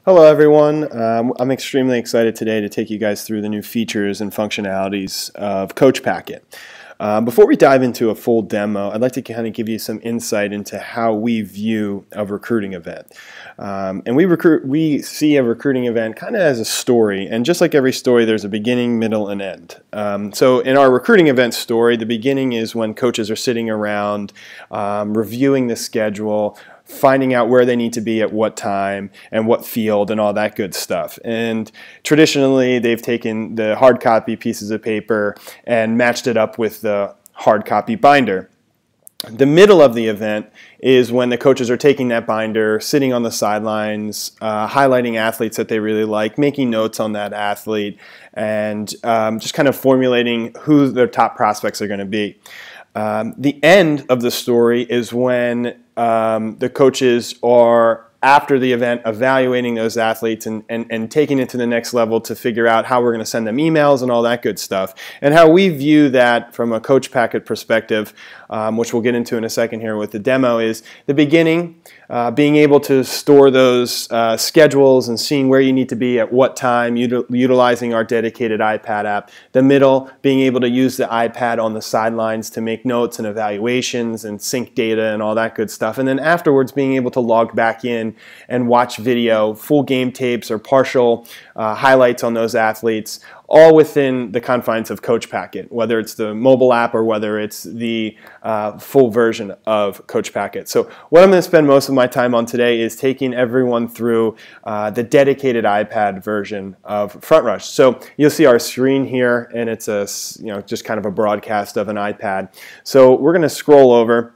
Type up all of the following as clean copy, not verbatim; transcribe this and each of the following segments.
Hello everyone, I'm extremely excited today to take you guys through the new features and functionalities of Coach Packet. Before we dive into a full demo, I'd like to kind of give you some insight into how we view a recruiting event. And we see a recruiting event kind of as a story, and just like every story, there's a beginning, middle, and end. So in our recruiting event story, the beginning is when coaches are sitting around reviewing the schedule, finding out where they need to be at what time and what field and all that good stuff. And traditionally, they've taken the hard copy pieces of paper and matched it up with the hard copy binder. The middle of the event is when the coaches are taking that binder, sitting on the sidelines, highlighting athletes that they really like, making notes on that athlete, and just kind of formulating who their top prospects are going to be. The end of the story is when the coaches are, after the event, evaluating those athletes and taking it to the next level to figure out how we're going to send them emails and all that good stuff. And how we view that from a Coach Packet perspective, which we'll get into in a second here with the demo, is the beginning, being able to store those schedules and seeing where you need to be at what time, utilizing our dedicated iPad app. The middle, being able to use the iPad on the sidelines to make notes and evaluations and sync data and all that good stuff. And then afterwards, being able to log back in and watch video, full game tapes or partial highlights on those athletes, all within the confines of Coach Packet, whether it's the mobile app or whether it's the full version of Coach Packet. So what I'm going to spend most of my time on today is taking everyone through the dedicated iPad version of FrontRush. So you'll see our screen here, and it's a just kind of a broadcast of an iPad. So we're going to scroll over,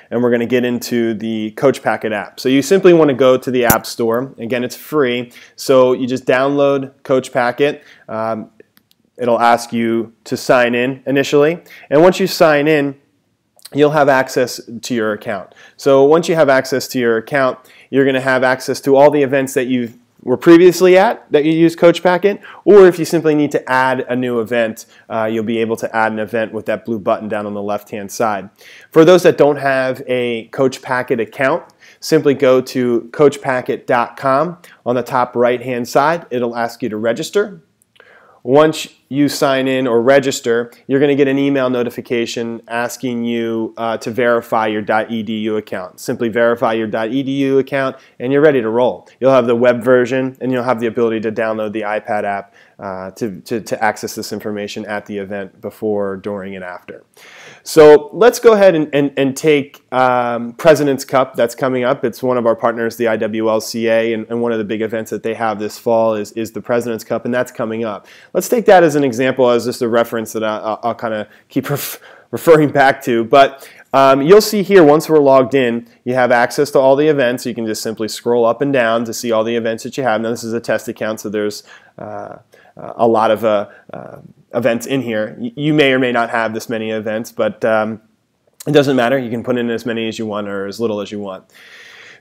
and we're going to get into the Coach Packet app. So you simply want to go to the App Store. Again, it's free. So you just download Coach Packet. It'll ask you to sign in initially. And once you sign in, you'll have access to your account. So once you have access to your account, you're going to have access to all the events that you were previously at that you use Coach Packet, or if you simply need to add a new event, you'll be able to add an event with that blue button down on the left-hand side. For those that don't have a Coach Packet account, simply go to coachpacket.com. On the top right-hand side, it'll ask you to register. Once you sign in or register, you're going to get an email notification asking you to verify your .edu account. Simply verify your .edu account and you're ready to roll. You'll have the web version and you'll have the ability to download the iPad app to access this information at the event before, during, and after. So let's go ahead and take President's Cup that's coming up. It's one of our partners, the IWLCA, and one of the big events that they have this fall is the President's Cup, and that's coming up. Let's take that as an example, as just a reference that I'll kind of keep referring back to. But you'll see here, once we're logged in, you have access to all the events. You can just simply scroll up and down to see all the events that you have. Now, this is a test account, so there's a lot of events in here. You may or may not have this many events, but it doesn't matter. You can put in as many as you want or as little as you want.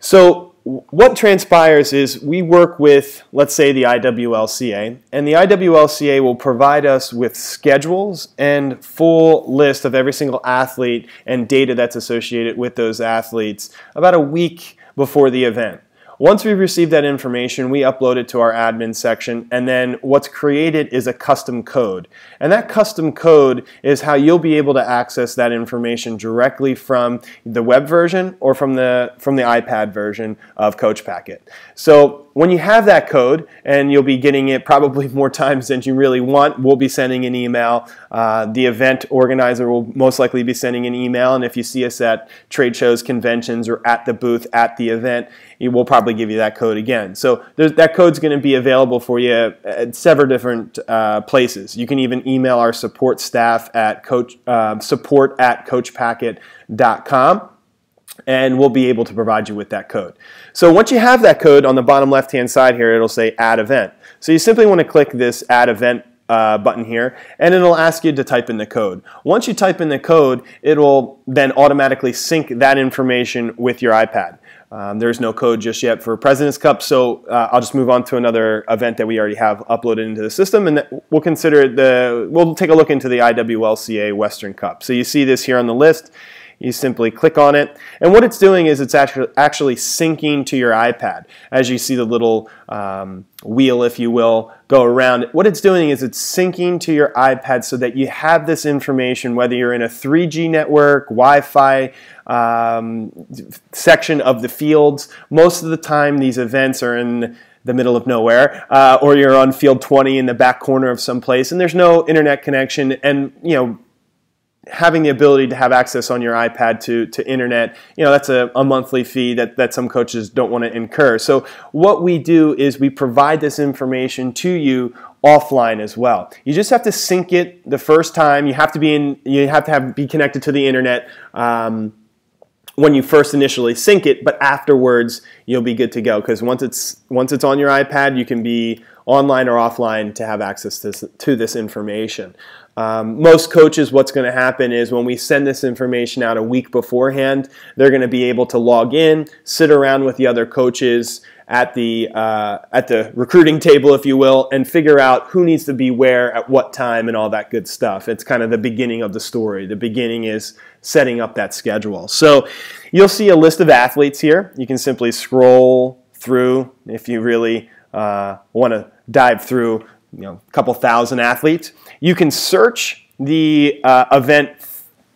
So what transpires is we work with, let's say, the IWLCA, and the IWLCA will provide us with schedules and full list of every single athlete and data that's associated with those athletes about a week before the event. Once we've received that information, we upload it to our admin section, and then what's created is a custom code. And that custom code is how you'll be able to access that information directly from the web version or from the iPad version of Coach Packet. So when you have that code, and you'll be getting it probably more times than you really want, we'll be sending an email. The event organizer will most likely be sending an email, and if you see us at trade shows, conventions, or at the booth at the event, it will probably give you that code again. So that code's going to be available for you at several different places. You can even email our support staff at support@coachpacket.com. and we'll be able to provide you with that code. So once you have that code, on the bottom left-hand side here, it'll say Add Event. So you simply want to click this Add Event button here, and it'll ask you to type in the code. Once you type in the code, it'll then automatically sync that information with your iPad. There's no code just yet for President's Cup, so I'll just move on to another event that we already have uploaded into the system, and we'll take a look into the IWLCA Western Cup. So you see this here on the list. You simply click on it, and what it's doing is it's actually syncing to your iPad. As you see the little wheel, if you will, go around. What it's doing is it's syncing to your iPad so that you have this information, whether you're in a 3G network, Wi-Fi section of the fields. Most of the time these events are in the middle of nowhere, or you're on field 20 in the back corner of some place, and there's no internet connection, and having the ability to have access on your iPad to internet, that's a monthly fee that some coaches don't want to incur. So what we do is we provide this information to you offline as well. You just have to sync it the first time. You have to be connected to the internet when you first initially sync it, but afterwards you'll be good to go, because once it's on your iPad, you can be online or offline to have access to this information. Most coaches, what's going to happen is when we send this information out a week beforehand, they're going to be able to log in, sit around with the other coaches at the recruiting table, if you will, and figure out who needs to be where at what time and all that good stuff. It's kind of the beginning of the story. The beginning is setting up that schedule. So you'll see a list of athletes here. You can simply scroll through if you really want to dive through a couple thousand athletes. You can search the event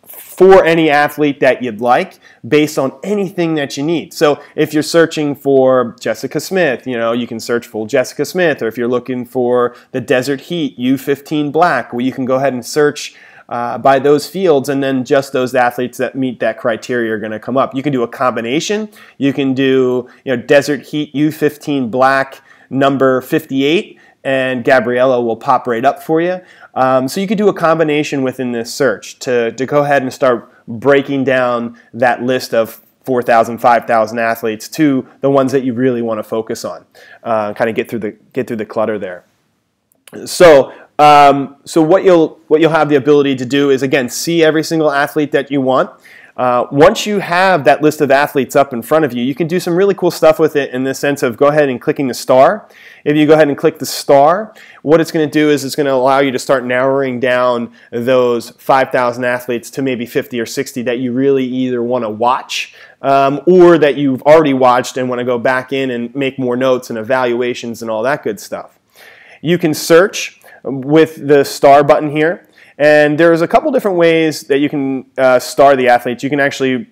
for any athlete that you'd like based on anything that you need. So if you're searching for Jessica Smith, you can search for Jessica Smith, or if you're looking for the Desert Heat U15 Black, well, you can go ahead and search by those fields, and then just those athletes that meet that criteria are going to come up. You can do a combination. You can do Desert Heat U15 Black number 58, and Gabriella will pop right up for you. So you could do a combination within this search to go ahead and start breaking down that list of 4,000, 5,000 athletes to the ones that you really want to focus on. Kind of get through the clutter there. So what you'll have the ability to do is, again, see every single athlete that you want. Once you have that list of athletes up in front of you, you can do some really cool stuff with it in the sense of go ahead and clicking the star. If you go ahead and click the star, what it's going to do is it's going to allow you to start narrowing down those 5,000 athletes to maybe 50 or 60 that you really either want to watch or that you've already watched and want to go back in and make more notes and evaluations and all that good stuff. You can search with the star button here. And there's a couple different ways that you can star the athletes. You can actually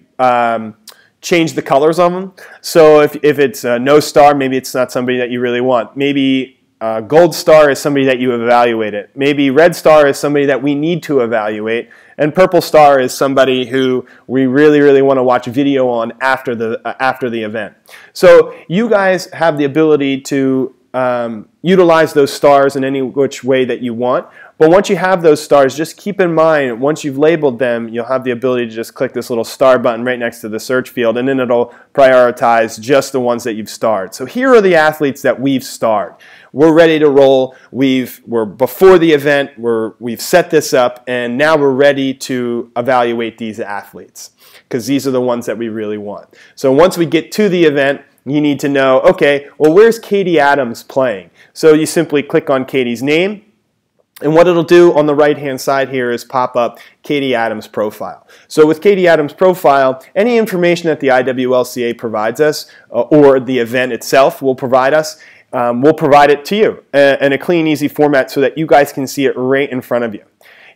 change the colors on them. So if it's no star, maybe it's not somebody that you really want. Maybe gold star is somebody that you have evaluated. Maybe red star is somebody that we need to evaluate. And purple star is somebody who we really, really want to watch video on after the event. So you guys have the ability to utilize those stars in any which way that you want. But once you have those stars, just keep in mind, once you've labeled them, you'll have the ability to just click this little star button right next to the search field, and then it'll prioritize just the ones that you've starred. So here are the athletes that we've starred. We're ready to roll. We're before the event. We've set this up, and now we're ready to evaluate these athletes because these are the ones that we really want. So once we get to the event, you need to know, okay, well, where's Katie Adams playing? So you simply click on Katie's name. And what it'll do on the right-hand side here is pop up Katie Adams' profile. So with Katie Adams' profile, any information that the IWLCA provides us or the event itself will provide us, we'll provide it to you in a clean, easy format so that you guys can see it right in front of you.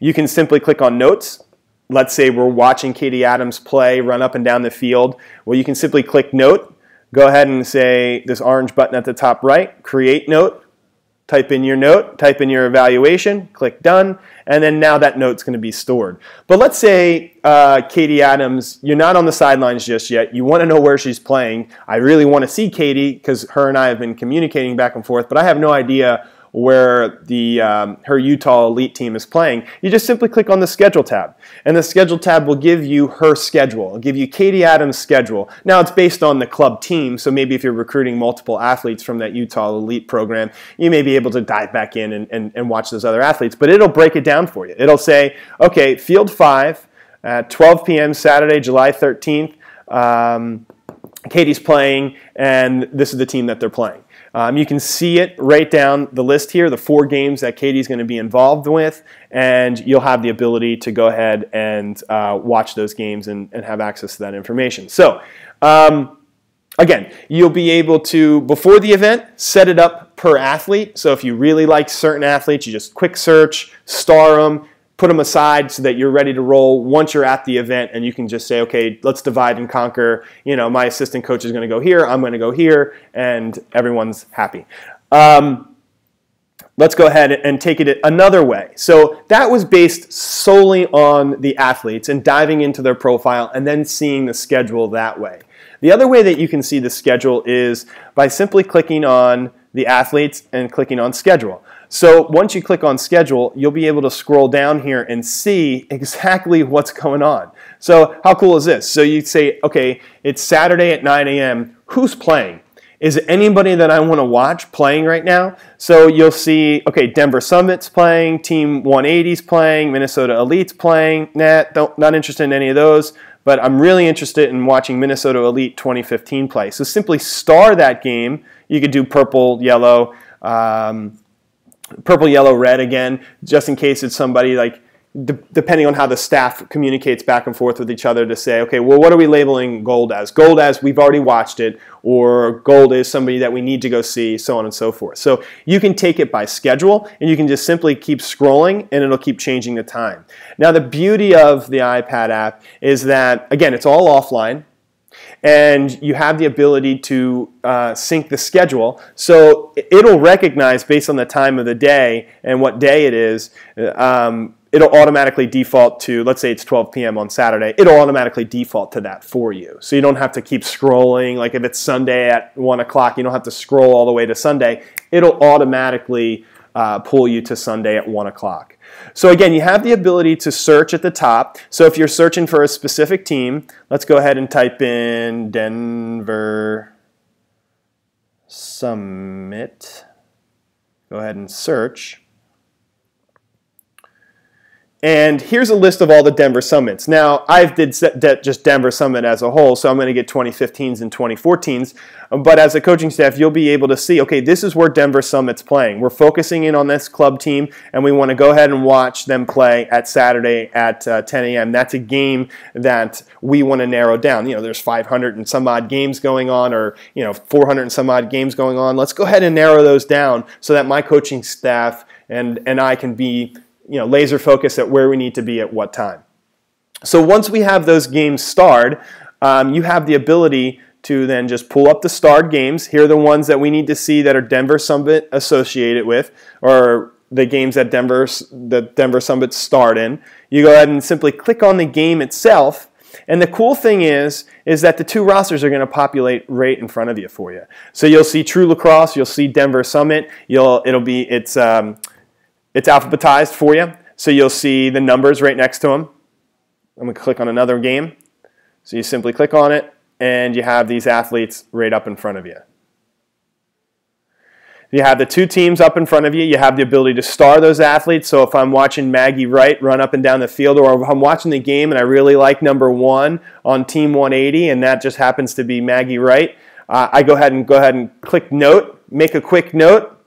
You can simply click on Notes. Let's say we're watching Katie Adams play, run up and down the field. Well, you can simply click Note. Go ahead and say this orange button at the top right, Create Note. Type in your note, type in your evaluation, click Done, and then now that note's going to be stored. But let's say Katie Adams, you're not on the sidelines just yet. You want to know where she's playing. I really want to see Katie because her and I have been communicating back and forth, but I have no idea where her Utah Elite team is playing. You just simply click on the Schedule tab, and the Schedule tab will give you her schedule. It'll give you Katie Adams' schedule. Now, it's based on the club team, so maybe if you're recruiting multiple athletes from that Utah Elite program, you may be able to dive back in and watch those other athletes, but it'll break it down for you. It'll say, okay, Field 5 at 12 p.m. Saturday, July 13th, Katie's playing, and this is the team that they're playing. You can see it right down the list here, the 4 games that Katie's going to be involved with, and you'll have the ability to go ahead and watch those games and have access to that information. So, again, you'll be able to, before the event, set it up per athlete. So if you really like certain athletes, you just quick search, star them, put them aside so that you're ready to roll once you're at the event, and you can just say, okay, let's divide and conquer. You know, my assistant coach is going to go here, I'm going to go here, and everyone's happy. Let's go ahead and take it another way. So that was based solely on the athletes and diving into their profile and then seeing the schedule that way. The other way that you can see the schedule is by simply clicking on the athletes and clicking on schedule. So once you click on schedule, you'll be able to scroll down here and see exactly what's going on. So how cool is this? So you say, okay, it's Saturday at 9 a.m. Who's playing? Is it anybody that I want to watch playing right now? So you'll see, okay, Denver Summit's playing, Team 180's playing, Minnesota Elite's playing. Not interested in any of those, but I'm really interested in watching Minnesota Elite 2015 play. So simply star that game. You could do purple, yellow, red again, just in case it's somebody like, depending on how the staff communicates back and forth with each other to say, okay, well, what are we labeling gold as? Gold as we've already watched it, or gold is somebody that we need to go see, so on and so forth. So you can take it by schedule, and you can just simply keep scrolling, and it'll keep changing the time. Now, the beauty of the iPad app is that, again, it's all offline, and you have the ability to sync the schedule. So it'll recognize based on the time of the day and what day it is, it'll automatically default to, let's say it's 12 p.m. on Saturday, it'll automatically default to that for you. So you don't have to keep scrolling. Like if it's Sunday at 1 o'clock, you don't have to scroll all the way to Sunday. It'll automatically pull you to Sunday at 1 o'clock. So again, you have the ability to search at the top. So if you're searching for a specific team, let's go ahead and type in Denver Summit. Go ahead and search. And here's a list of all the Denver Summits. Now, I've did just Denver Summit as a whole, so I'm going to get 2015s and 2014s. But as a coaching staff, you'll be able to see, okay, this is where Denver Summit's playing. We're focusing in on this club team, and we want to go ahead and watch them play at Saturday at 10 a.m. That's a game that we want to narrow down. You know, there's 500 and some odd games going on, or 400 and some odd games going on. Let's go ahead and narrow those down so that my coaching staff and I can be laser focused at where we need to be at what time. So once we have those games starred, you have the ability to then just pull up the starred games. Here are the ones that we need to see that are Denver Summit associated with, or the games that Denver Summit starred in. You go ahead and simply click on the game itself, and the cool thing is that the 2 rosters are going to populate right in front of you for you. So you'll see True Lacrosse, you'll see Denver Summit. It's alphabetized for you, so you'll see the numbers right next to them. I'm going to click on another game. So you simply click on it, and you have these athletes right up in front of you. You have the 2 teams up in front of you. You have the ability to star those athletes. So if I'm watching Maggie Wright run up and down the field, or if I'm watching the game and I really like number 1 on Team 180, and that just happens to be Maggie Wright, I go ahead and click Note, make a quick note,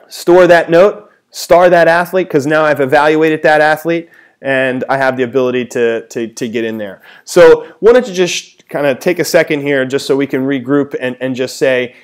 store that note, star that athlete, because now I've evaluated that athlete and I have the ability to get in there. So wanted to just kind of take a second here just so we can regroup and just say,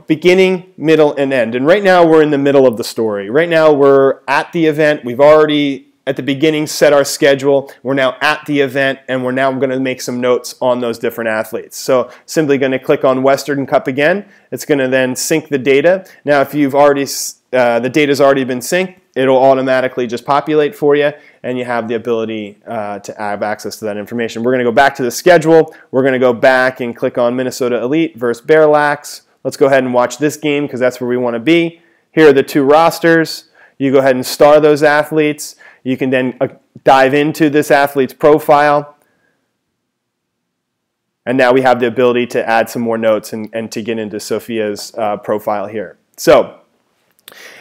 beginning, middle, and end. And right now we're in the middle of the story. Right now we're at the event. We've already at the beginning set our schedule. We're now at the event, and we're now going to make some notes on those different athletes. So simply going to click on Western Cup again. It's going to then sync the data. Now if you've already the data's already been synced, it'll automatically just populate for you, and you have the ability to have access to that information. We're going to go back to the schedule. We're going to go back and click on Minnesota Elite versus Bear Lax. Let's go ahead and watch this game because that's where we want to be. Here are the 2 rosters. You go ahead and star those athletes. You can then dive into this athlete's profile. And now we have the ability to add some more notes and to get into Sophia's profile here. So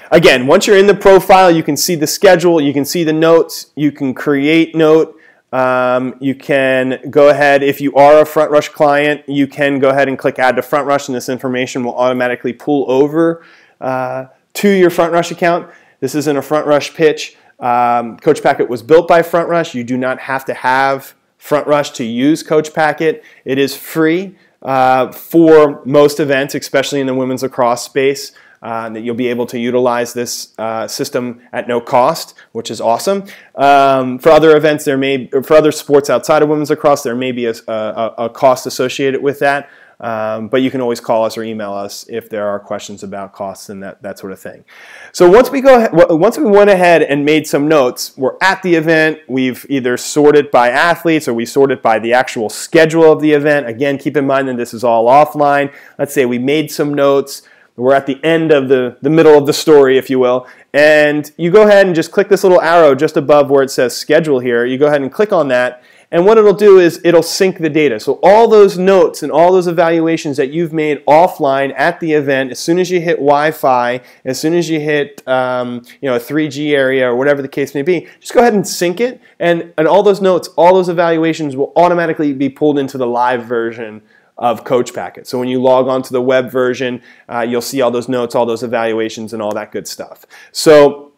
again, once you're in the profile, you can see the schedule, you can see the notes, you can create note, You can go ahead, if you are a Front Rush client, you can go ahead and click Add to Front Rush, and this information will automatically pull over to your Front Rush account. This isn't a Front Rush pitch. Coach Packet was built by Front Rush. You do not have to have Front Rush to use Coach Packet. It is free for most events, especially in the women's lacrosse space. That you'll be able to utilize this system at no cost, which is awesome. For other events, for other sports outside of women's lacrosse, there may be a cost associated with that. But you can always call us or email us if there are questions about costs and that sort of thing. So once we went ahead and made some notes, we're at the event. We've either sorted by athletes or we sorted by the actual schedule of the event. Again, keep in mind that this is all offline. Let's say we made some notes. We're at the end of the middle of the story, if you will, and you go ahead and just click this little arrow just above where it says schedule here. You go ahead and click on that, and what it'll do is it'll sync the data. So all those notes and all those evaluations that you've made offline at the event, as soon as you hit Wi-Fi, as soon as you hit a 3G area or whatever the case may be, just go ahead and sync it, and all those notes, all those evaluations will automatically be pulled into the live version of Coach Packet. So when you log on to the web version, you'll see all those notes, all those evaluations, and all that good stuff. So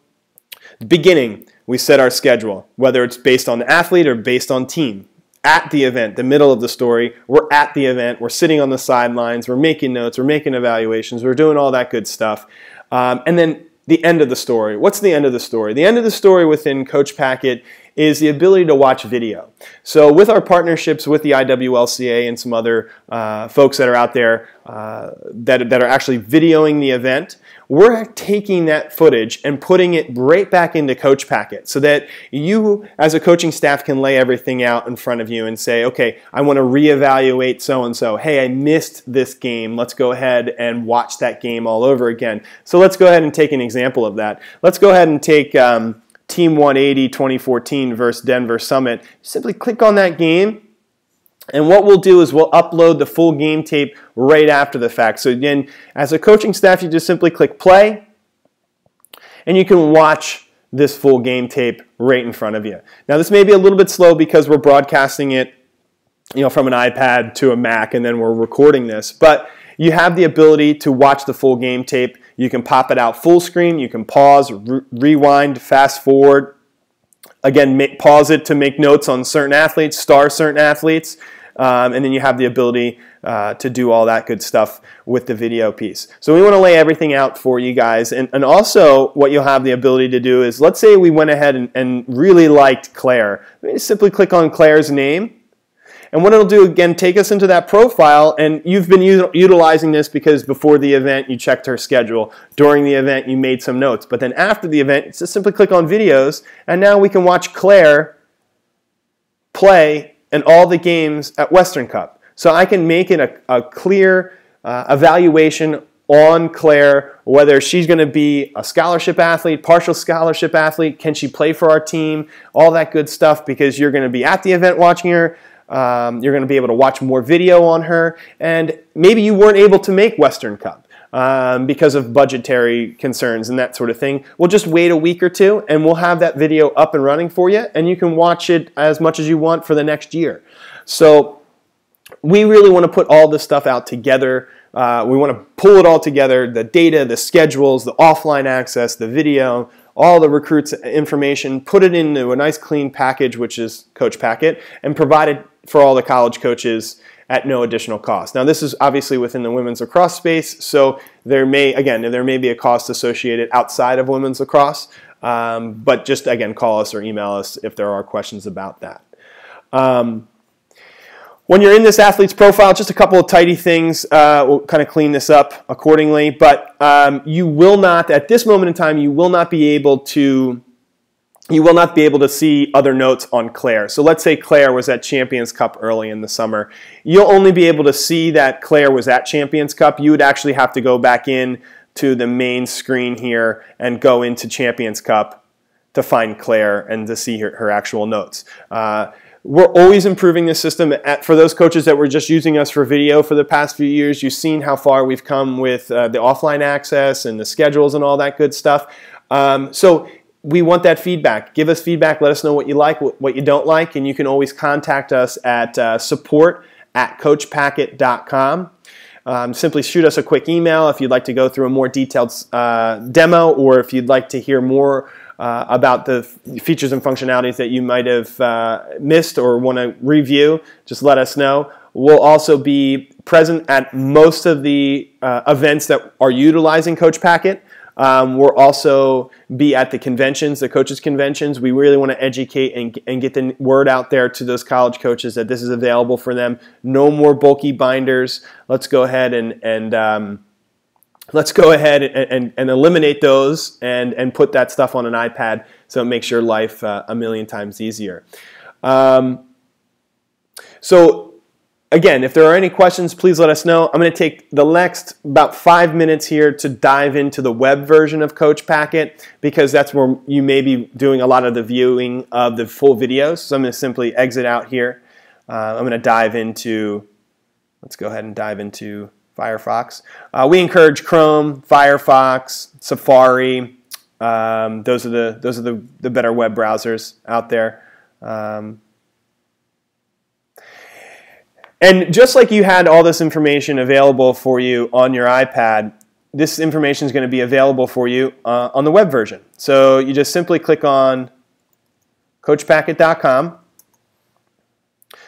beginning, we set our schedule, whether it's based on the athlete or based on team. At the event, the middle of the story, we're at the event, we're sitting on the sidelines, we're making notes, we're making evaluations, we're doing all that good stuff. And then the end of the story. What's the end of the story? The end of the story within Coach Packet is the ability to watch video. So with our partnerships with the IWLCA and some other folks that are out there that are actually videoing the event, we're taking that footage and putting it right back into Coach Packet so that you as a coaching staff can lay everything out in front of you and say, okay, I want to reevaluate so-and-so. Hey, I missed this game. Let's go ahead and watch that game all over again. So let's go ahead and take an example of that. Let's go ahead and take Team 180 2014 versus Denver Summit. Simply click on that game, and what we'll do is we'll upload the full game tape right after the fact. So again, as a coaching staff, you just simply click play, and you can watch this full game tape right in front of you. Now this may be a little bit slow because we're broadcasting it from an iPad to a Mac, and then we're recording this, but you have the ability to watch the full game tape. You can pop it out full screen. You can pause, rewind, fast forward. Again, pause it to make notes on certain athletes, star certain athletes, and then you have the ability to do all that good stuff with the video piece. So we want to lay everything out for you guys. And also what you'll have the ability to do is, let's say we went ahead and really liked Claire. We just simply click on Claire's name. And what it'll do, again, take us into that profile, and you've been utilizing this because before the event you checked her schedule. During the event you made some notes. But then after the event, just simply click on videos, and now we can watch Claire play in all the games at Western Cup. So I can make it a clear evaluation on Claire, whether she's going to be a scholarship athlete, partial scholarship athlete, can she play for our team, all that good stuff, because you're going to be at the event watching her. You're going to be able to watch more video on her, and maybe you weren't able to make Western Cup because of budgetary concerns and that sort of thing. We'll just wait a week or two, and we'll have that video up and running for you, and you can watch it as much as you want for the next year. So we really want to put all this stuff out together. We want to pull it all together, the data, the schedules, the offline access, the video, all the recruits' information, put it into a nice clean package, which is Coach Packet, and provide it for all the college coaches at no additional cost. Now this is obviously within the women's lacrosse space, so there may be a cost associated outside of women's lacrosse, but just again call us or email us if there are questions about that. When you're in this athlete's profile, just a couple of tidy things. We'll kind of clean this up accordingly, but you will not, at this moment in time, you will not be able to see other notes on Claire. So let's say Claire was at Champions Cup early in the summer. You'll only be able to see that Claire was at Champions Cup. You would actually have to go back in to the main screen here and go into Champions Cup to find Claire and to see her actual notes. We're always improving this system. For those coaches that were just using us for video for the past few years, you've seen how far we've come with the offline access and the schedules and all that good stuff. So we want that feedback. Give us feedback. Let us know what you like, what you don't like, and you can always contact us at support@coachpacket.com. Simply shoot us a quick email if you'd like to go through a more detailed demo, or if you'd like to hear more about the features and functionalities that you might have missed or want to review. Just let us know. We'll also be present at most of the events that are utilizing Coach Packet. We'll also be at the conventions, the coaches' conventions. We really want to educate and get the word out there to those college coaches that this is available for them. No more bulky binders. Let's go ahead and eliminate those and put that stuff on an iPad so it makes your life a million times easier. So again, if there are any questions, please let us know. I'm going to take the next about 5 minutes here to dive into the web version of Coach Packet, because that's where you may be doing a lot of the viewing of the full videos. So I'm going to simply exit out here. I'm going to dive into, let's go ahead and dive into Firefox. We encourage Chrome, Firefox, Safari. Those are the better web browsers out there. And just like you had all this information available for you on your iPad, this information is going to be available for you on the web version. So you just simply click on coachpacket.com.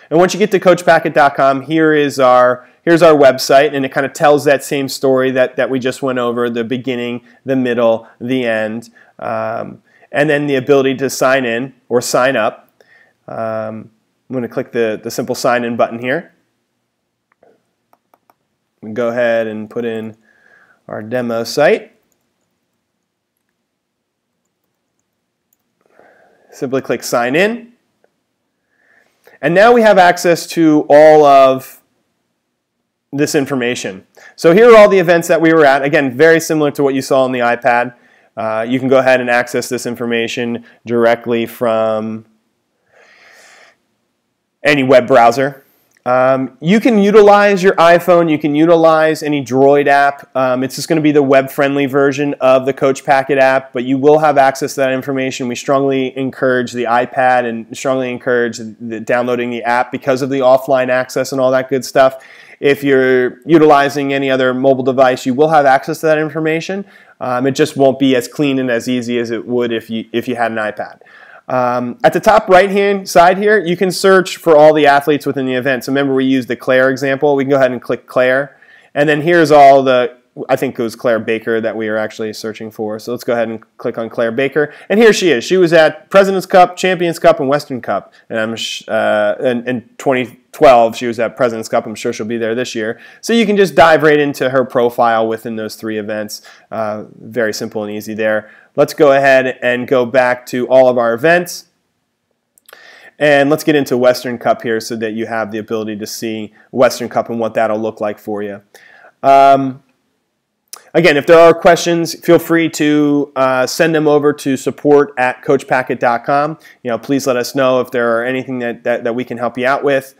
And once you get to coachpacket.com, here's our website, and it kind of tells that same story that we just went over, the beginning, the middle, the end, and then the ability to sign in or sign up. I'm going to click the simple sign in button here. We go ahead and put in our demo site. Simply click sign in. And now we have access to all of this information. So here are all the events that we were at. Again, very similar to what you saw on the iPad. You can go ahead and access this information directly from any web browser. You can utilize your iPhone. You can utilize any Droid app. It's just going to be the web-friendly version of the Coach Packet app, but you will have access to that information. We strongly encourage the iPad and strongly encourage downloading the app because of the offline access and all that good stuff. If you're utilizing any other mobile device, you will have access to that information. It just won't be as clean and as easy as it would if you had an iPad. At the top right-hand side here, you can search for all the athletes within the event. So remember, we used the Claire example. We can go ahead and click Claire. And then here's all the, I think it was Claire Baker that we were actually searching for. So let's go ahead and click on Claire Baker. And here she is. She was at President's Cup, Champions Cup, and Western Cup. And in 2012, she was at President's Cup. I'm sure she'll be there this year. So you can just dive right into her profile within those 3 events. Very simple and easy there. Let's go ahead and go back to all of our events. And let's get into Western Cup here so that you have the ability to see Western Cup and what that'll look like for you. Again, if there are questions, feel free to send them over to support@coachpacket.com. Please let us know if there are anything that we can help you out with.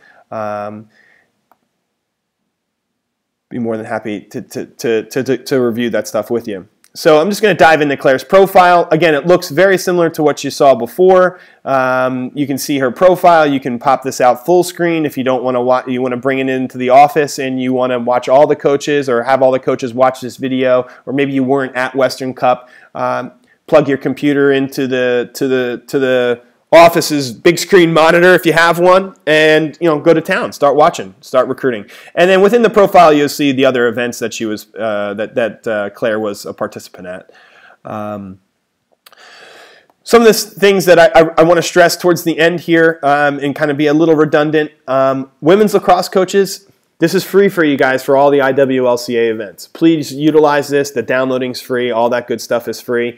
Be more than happy to review that stuff with you. So I'm just going to dive into Claire's profile. Again, it looks very similar to what you saw before. You can see her profile. You can pop this out full screen if you don't want to watch. You want to bring it into the office and you want to watch all the coaches or have all the coaches watch this video, or maybe you weren't at Western Cup. Plug your computer into the office's big screen monitor if you have one, and go to town, start watching, start recruiting. And then within the profile, you'll see the other events that she was Claire was a participant at. Some of the things that I want to stress towards the end here, and kind of be a little redundant. Women's lacrosse coaches, this is free for you guys for all the IWLCA events. Please utilize this. The downloading's free. All that good stuff is free.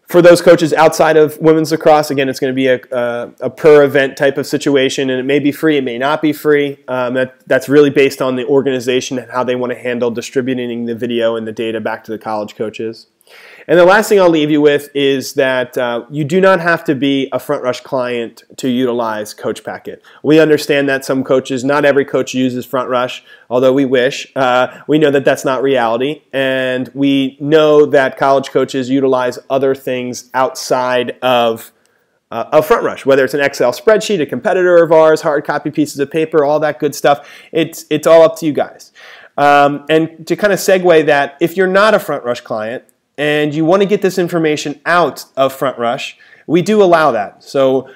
For those coaches outside of women's lacrosse, again, it's going to be a per event type of situation, and it may be free, it may not be free. That's really based on the organization and how they want to handle distributing the video and the data back to the college coaches. And the last thing I'll leave you with is that you do not have to be a Front Rush client to utilize Coach Packet. We understand that some coaches, not every coach uses Front Rush, although we wish. We know that that's not reality. And we know that college coaches utilize other things outside of Front Rush, whether it's an Excel spreadsheet, a competitor of ours, hard copy pieces of paper, all that good stuff. It's all up to you guys. And to kind of segue that, if you're not a Front Rush client, and you want to get this information out of Front Rush, we do allow that. So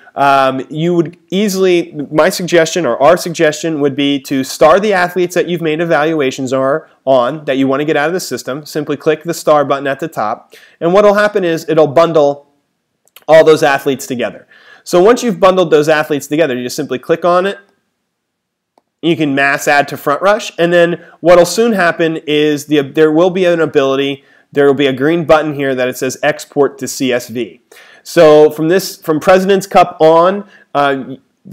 you would easily, my suggestion or our suggestion would be to star the athletes that you've made evaluations on that you want to get out of the system. Simply click the star button at the top. And what will happen is it'll bundle all those athletes together. So once you've bundled those athletes together, you just simply click on it. You can mass add to Front Rush. And then what will soon happen is there will be an ability. There will be a green button here that it says export to CSV. So from President's Cup on,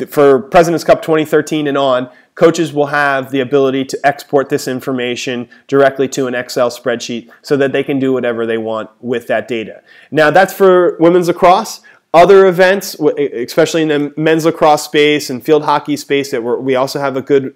for President's Cup 2013 and on, coaches will have the ability to export this information directly to an Excel spreadsheet so that they can do whatever they want with that data. Now that's for women's lacrosse. Other events, especially in the men's lacrosse space and field hockey space, that we also have a good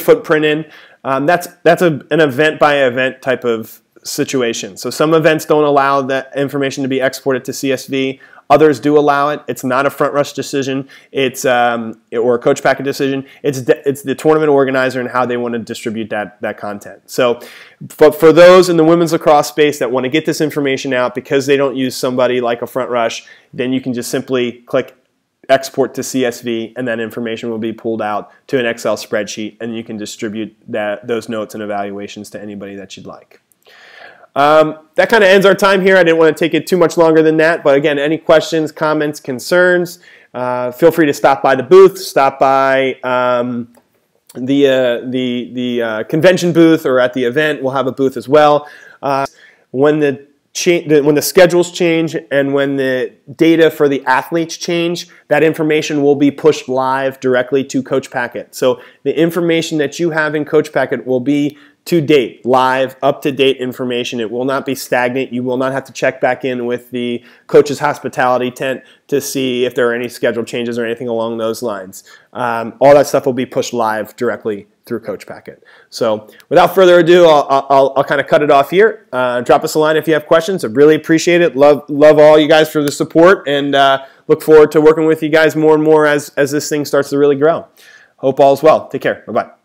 footprint in. That's an event by event type of situation. So some events don't allow that information to be exported to CSV. Others do allow it. It's not a Front Rush decision. It's or a Coach Packet decision. It's the tournament organizer and how they want to distribute that content. So for those in the women's lacrosse space that want to get this information out because they don't use somebody like a Front Rush, then you can just simply click export to CSV, and that information will be pulled out to an Excel spreadsheet, and you can distribute those notes and evaluations to anybody that you'd like. That kind of ends our time here. I didn't want to take it too much longer than that, but again, any questions, comments, concerns, feel free to stop by the booth, stop by the convention booth, or at the event. We'll have a booth as well. When the schedules change and when the data for the athletes change, that information will be pushed live directly to Coach Packet. So the information that you have in Coach Packet will be to date, live, up-to-date information. It will not be stagnant. You will not have to check back in with the coach's hospitality tent to see if there are any schedule changes or anything along those lines. All that stuff will be pushed live directly through Coach Packet. So without further ado, I'll kind of cut it off here. Drop us a line if you have questions. I really appreciate it. Love all you guys for the support, and look forward to working with you guys more and more as this thing starts to really grow. Hope all is well. Take care. Bye-bye.